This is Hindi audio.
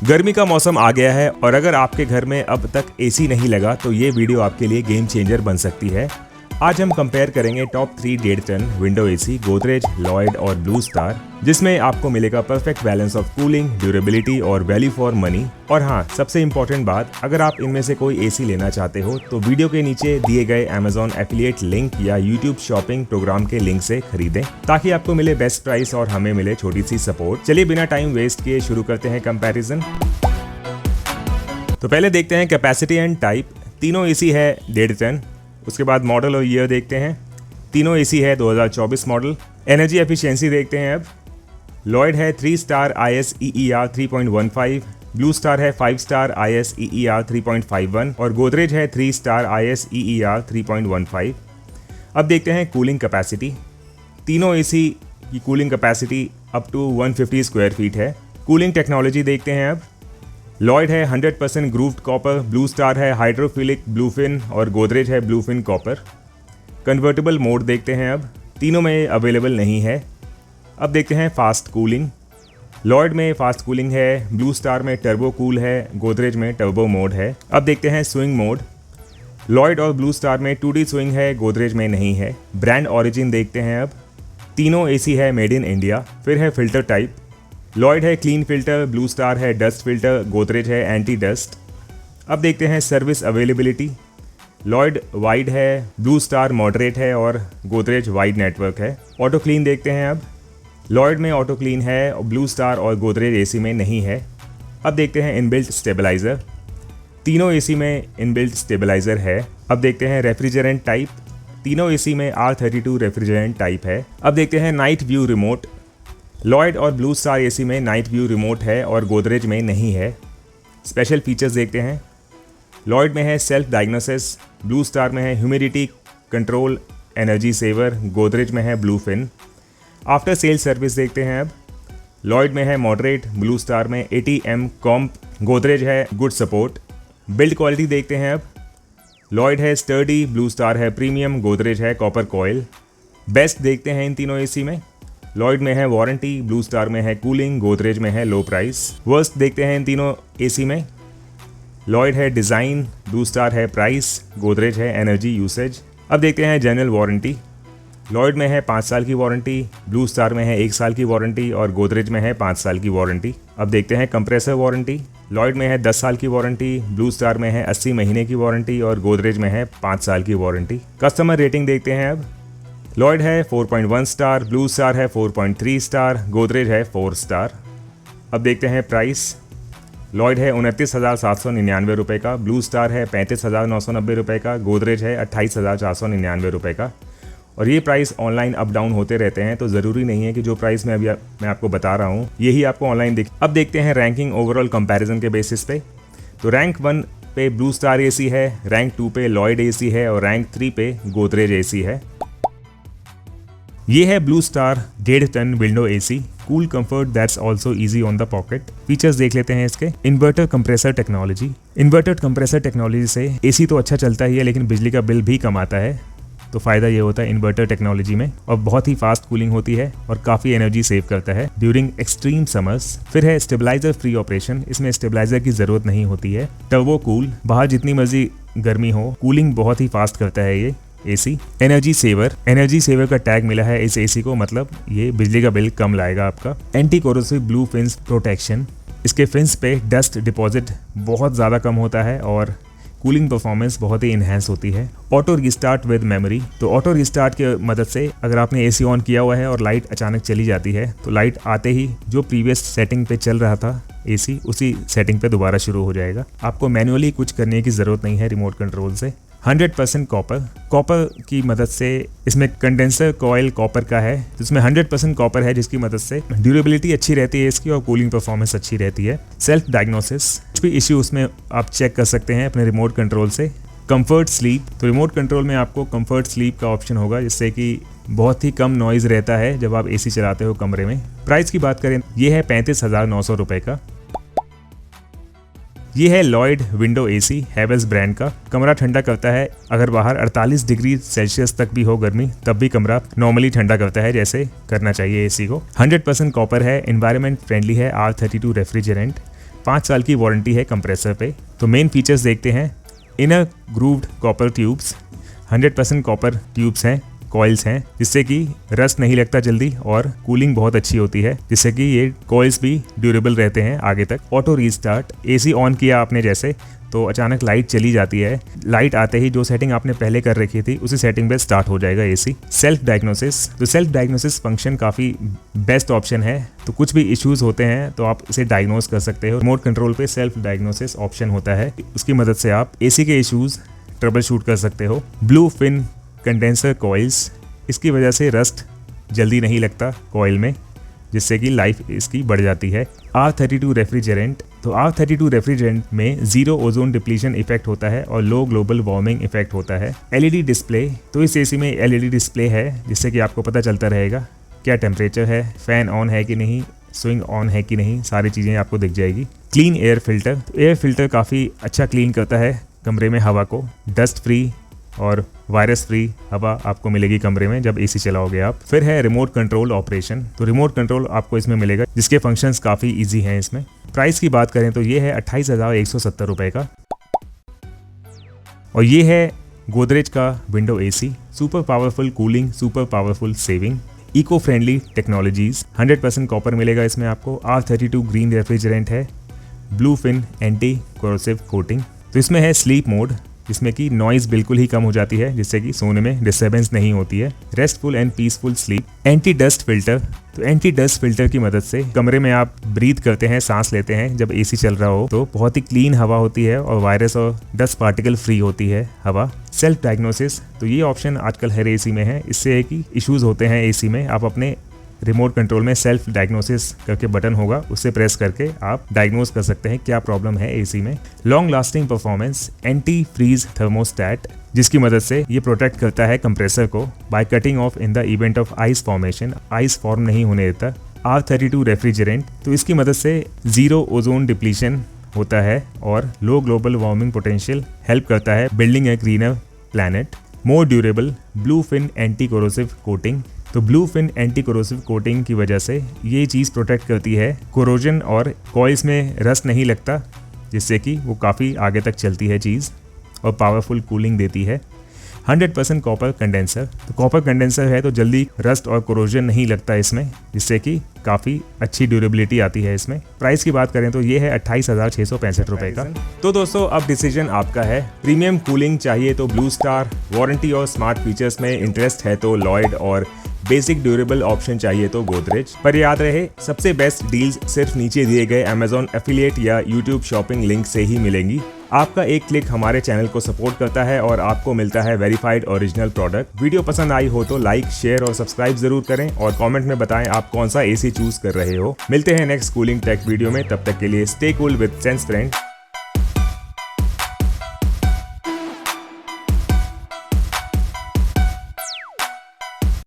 गर्मी का मौसम आ गया है और अगर आपके घर में अब तक एसी नहीं लगा तो ये वीडियो आपके लिए गेम चेंजर बन सकती है। आज हम कंपेयर करेंगे top 3 1.5 ton window AC Godrej, Lloyd और ब्लू स्टार, जिसमें आपको मिलेगा perfect balance of cooling, durability और वैल्यू फॉर मनी। और हाँ, सबसे इम्पोर्टेंट बात, अगर आप इनमें से कोई एसी लेना चाहते हो तो वीडियो के नीचे दिए गए Amazon एफिलिएट लिंक या YouTube शॉपिंग प्रोग्राम के लिंक से खरीदें ताकि आपको मिले बेस्ट प्राइस और हमें मिले छोटी सी सपोर्ट। चलिए बिना टाइम वेस्ट किए शुरू करते हैं कंपैरिजन। तो पहले देखते हैं कैपेसिटी एंड टाइप। तीनों एसी है 1.5 टन। उसके बाद मॉडल और ईयर देखते हैं। तीनों एसी है 2024 मॉडल। एनर्जी एफिशिएंसी देखते हैं अब। लॉयड है 3 स्टार ISEER 3.15, ब्लू स्टार है 5 स्टार ISEER 3.51 और गोदरेज है 3 स्टार ISEER 3.15। अब देखते हैं कूलिंग कैपेसिटी। तीनों एसी की cooling capacity up to 150 square feet है। कूलिंग टेक्नोलॉजी देखते हैं अब। लॉयड है 100% ग्रूव्ड कॉपर, ब्लू स्टार है हाइड्रोफिलिक ब्लूफिन और गोदरेज है ब्लूफिन कॉपर। कन्वर्टेबल मोड देखते हैं अब। तीनों में अवेलेबल नहीं है। अब देखते हैं फास्ट कूलिंग। लॉयड में फास्ट कूलिंग है, ब्लू स्टार में टर्बो कूल है, गोदरेज में टर्बो मोड है। अब देखते हैं स्विंग मोड। लॉयड और ब्लू स्टार में 2D स्विंग है, गोदरेज में नहीं है। ब्रांड ऑरिजिन देखते हैं अब। तीनों एसी है मेड इन इंडिया। फिर है फिल्टर टाइप। लॉयड है क्लीन फिल्टर, ब्लू स्टार है डस्ट फिल्टर, गोदरेज है एंटी डस्ट। अब देखते हैं सर्विस अवेलेबिलिटी। लॉयड वाइड है, ब्लू स्टार मॉडरेट है और गोदरेज वाइड नेटवर्क है। ऑटो क्लीन देखते हैं अब। लॉयड में ऑटो क्लीन है, ब्लू स्टार और गोदरेज एसी में नहीं है। अब देखते हैं इनबिल्ट स्टेबलाइज़र। तीनों एसी में इनबिल्ट स्टेबलाइज़र है। अब देखते हैं रेफ्रिजरेंट टाइप। तीनों एसी में R32 रेफ्रिजरेंट टाइप है। अब देखते हैं नाइट व्यू रिमोट। लॉयड और ब्लू स्टार एसी में नाइट व्यू रिमोट है और गोदरेज में नहीं है। स्पेशल फीचर्स देखते हैं। लॉयड में है सेल्फ डायग्नोसिस, ब्लू स्टार में है humidity control, energy saver, Godrej में है ब्लूफिन। आफ्टर सेल सर्विस देखते हैं अब। लॉयड में है मॉडरेट, ब्लू स्टार में ATM कॉम्प, गोदरेज है गुड सपोर्ट। बिल्ड क्वालिटी देखते हैं अब। लॉयड है स्टर्डी, ब्लू स्टार है प्रीमियम, गोदरेज है कॉपर कॉयल। बेस्ट देखते हैं इन तीनों एसी में। लॉयड में है वारंटी, ब्लू स्टार में है कूलिंग, गोदरेज में है लो प्राइस। वर्स्ट देखते हैं इन तीनों एसी में। लॉयड है डिज़ाइन, ब्लू स्टार है प्राइस, गोदरेज है एनर्जी यूसेज। अब देखते हैं जनरल वारंटी। लॉयड में है 5 साल की वारंटी, ब्लू स्टार में है 1 साल की वारंटी और गोदरेज में है 5 साल की वारंटी। अब देखते हैं कंप्रेसर वारंटी। लॉयड में है 10 साल की वारंटी, ब्लू स्टार में है 80 महीने की वारंटी और गोदरेज में है 5 साल की वारंटी। कस्टमर रेटिंग देखते हैं अब। लॉयड है 4.1 स्टार, ब्लू स्टार है 4.3 स्टार, गोदरेज है 4 स्टार। अब देखते हैं प्राइस। लॉयड है 29,799 रुपये का, ब्लू स्टार है 35,990 रुपये का, गोदरेज है 28,499 रुपये का। और ये प्राइस ऑनलाइन अप डाउन होते रहते हैं, तो ज़रूरी नहीं है कि जो प्राइस मैं आपको बता रहा हूँ यही आपको ऑनलाइन दिखे। अब देखते हैं रैंकिंग ओवरऑल कंपैरिजन के बेसिस पे। तो रैंक 1 पे ब्लू स्टार एसी है, रैंक 2 पे लॉयड एसी है और रैंक 3 पे गोदरेज एसी है। ये है Blue Star 1.5 ton window AC, cool comfort that's also easy on the pocket. Features देख लेते हैं इसके। Inverter compressor technology. Inverter compressor technology से एसी तो अच्छा चलता ही है लेकिन बिजली का बिल भी कम आता है। तो फ़ायदा ये होता है इन्वर्टर टेक्नोलॉजी में, और बहुत ही फास्ट कूलिंग होती है और काफ़ी एनर्जी सेव करता है ड्यूरिंग एक्सट्रीम समर्स। फिर है स्टेबलाइजर फ्री ऑपरेशन, इसमें स्टेबलाइजर की ज़रूरत नहीं होती है। टर्बो कूल, बाहर जितनी मर्जी गर्मी हो कूलिंग बहुत ही फास्ट करता है ये एसी। एनर्जी सेवर का टैग मिला है इस एसी को, मतलब ये बिजली का बिल कम लाएगा आपका। Anti corrosive blue fins protection, इसके फिन्स पे डस्ट डिपॉजिट बहुत ज़्यादा कम होता है और कूलिंग परफॉर्मेंस बहुत ही इन्हेंस होती है। ऑटो रिस्टार्ट विद मेमोरी, तो ऑटो रिस्टार्ट की मदद से अगर आपने एसी ऑन किया हुआ है और लाइट अचानक चली जाती है तो लाइट आते ही जो प्रीवियस सेटिंग पे चल रहा था एसी, उसी सेटिंग पे दोबारा शुरू हो जाएगा। आपको मैन्युअली कुछ करने की ज़रूरत नहीं है रिमोट कंट्रोल से। 100% कॉपर की मदद से, इसमें कंडेंसर कॉयल कॉपर का है जिसमें 100% कॉपर है, जिसकी मदद से ड्यूरेबिलिटी अच्छी रहती है इसकी और कूलिंग परफॉर्मेंस अच्छी रहती है। सेल्फ डायग्नोसिस, कुछ भी इश्यू उसमें आप चेक कर सकते हैं अपने रिमोट कंट्रोल से। कंफर्ट स्लीप, तो रिमोट कंट्रोल में आपको कंफर्ट स्लीप का ऑप्शन होगा जिससे कि बहुत ही कम नॉइज़ रहता है जब आप एसी चलाते हो कमरे में। प्राइस की बात करें, ये है 35,900 रुपये का। ये है Lloyd window AC, Havells brand का। कमरा ठंडा करता है, अगर बाहर 48 डिग्री सेल्सियस तक भी हो गर्मी तब भी कमरा नॉर्मली ठंडा करता है जैसे करना चाहिए एसी को। 100% कॉपर है, एनवायरनमेंट फ्रेंडली है, R32 रेफ्रिजरेंट, 5 साल की वारंटी है कंप्रेसर पे। तो मेन फीचर्स देखते हैं। Inner grooved copper tubes, 100% copper tubes हैं, कॉइल्स हैं, जिससे कि रस्ट नहीं लगता जल्दी और कूलिंग बहुत अच्छी होती है, जिससे कि ये कॉइल्स भी ड्यूरेबल रहते हैं आगे तक। ऑटो रीस्टार्ट, एसी ऑन किया आपने जैसे तो अचानक लाइट चली जाती है, लाइट आते ही जो सेटिंग आपने पहले कर रखी थी उसी सेटिंग पे स्टार्ट हो जाएगा एसी। सेल्फ डायग्नोसिस, तो सेल्फ डायग्नोसिस फंक्शन काफ़ी बेस्ट ऑप्शन है। तो कुछ भी इश्यूज होते हैं तो आप इसे डायग्नोस कर सकते हो। रिमोट कंट्रोल पे सेल्फ डायग्नोसिस ऑप्शन होता है, उसकी मदद से आप एसी के इश्यूज ट्रबल शूट कर सकते हो। ब्लू फिन कंडेंसर कॉइल्स, इसकी वजह से रस्ट जल्दी नहीं लगता कॉइल में, जिससे कि लाइफ इसकी बढ़ जाती है। R32 रेफ्रिजरेंट, तो R32 रेफ्रिजरेंट में जीरो ओजोन डिप्लीशन इफेक्ट होता है और लो ग्लोबल वार्मिंग इफेक्ट होता है। LED डिस्प्ले, तो इस एसी में LED डिस्प्ले है, जिससे कि आपको पता चलता रहेगा क्या टेम्परेचर है, फैन ऑन है कि नहीं, स्विंग ऑन है कि नहीं, सारी चीज़ें आपको दिख जाएगी। क्लीन एयर फिल्टर, तो एयर फिल्टर काफ़ी अच्छा क्लीन करता है कमरे में हवा को, डस्ट फ्री और वायरस फ्री हवा आपको मिलेगी कमरे में जब एसी चलाओगे आप। फिर है रिमोट कंट्रोल ऑपरेशन, तो रिमोट कंट्रोल आपको इसमें मिलेगा, जिसके फंक्शंस काफ़ी इजी हैं इसमें। प्राइस की बात करें तो ये है 28,170 रुपये का। और ये है गोदरेज का window AC, super powerful cooling, super powerful saving, eco friendly technologies, 100% copper मिलेगा इसमें आपको। R32 ग्रीन रेफ्रिजरेंट है, blue fin anti corrosive coating. तो इसमें है स्लीप मोड, जिसमें कि नॉइज़ बिल्कुल ही कम हो जाती है, जिससे कि सोने में डिस्टर्बेंस नहीं होती है। Restful and peaceful sleep. Anti dust filter, तो एंटी डस्ट फिल्टर की मदद से कमरे में आप ब्रीथ करते हैं, सांस लेते हैं जब एसी चल रहा हो, तो बहुत ही क्लीन हवा होती है और वायरस और डस्ट पार्टिकल फ्री होती है हवा। सेल्फ डायग्नोसिस, तो ये ऑप्शन आजकल हर एसी में है। इससे है कि इश्यूज होते हैं एसी में, आप अपने रिमोट कंट्रोल में सेल्फ डायग्नोसिस करके बटन होगा, उससे प्रेस करके आप डायग्नोस कर सकते हैं क्या प्रॉब्लम है एसी में। Long lasting performance, anti freeze thermostat, जिसकी मदद से ये प्रोटेक्ट करता है कंप्रेसर को by cutting off in the event of ice formation, ice form नहीं होने देता। R32 रेफ्रिजरेंट, तो इसकी मदद से जीरो ओजोन डिप्लीशन होता है और low global warming potential help करता है building a greener planet. More durable, blue fin anti corrosive coating, तो blue fin anti corrosive coating की वजह से ये चीज़ प्रोटेक्ट करती है कोरोजन और कॉइल्स में रस्ट नहीं लगता, जिससे कि वो काफ़ी आगे तक चलती है चीज़ और पावरफुल कूलिंग देती है। 100% कॉपर कंडेंसर, तो कॉपर कंडेंसर है तो जल्दी रस्ट और कोरोजन नहीं लगता इसमें, जिससे कि काफ़ी अच्छी ड्यूरेबिलिटी आती है इसमें। प्राइस की बात करें तो ये है 28,665 रुपये का। तो दोस्तों अब डिसीजन आपका है। प्रीमियम कूलिंग चाहिए तो ब्लू स्टार, वारंटी और स्मार्ट फीचर्स में इंटरेस्ट है तो लॉयड और बेसिक ड्यूरेबल ऑप्शन चाहिए तो गोदरेज। पर याद रहे, सबसे बेस्ट डील्स सिर्फ नीचे दिए गए अमेजॉन एफिलिएट या यूट्यूब शॉपिंग लिंक से ही मिलेंगी। आपका एक क्लिक हमारे चैनल को सपोर्ट करता है और आपको मिलता है वेरीफाइड ओरिजिनल प्रोडक्ट। वीडियो पसंद आई हो तो लाइक, शेयर और सब्सक्राइब जरूर करें और कमेंट में बताएं आप कौन सा एसी चूज कर रहे हो। मिलते हैं नेक्स्ट कूलिंग टेक वीडियो में, तब तक के लिए stay cool with sense friend.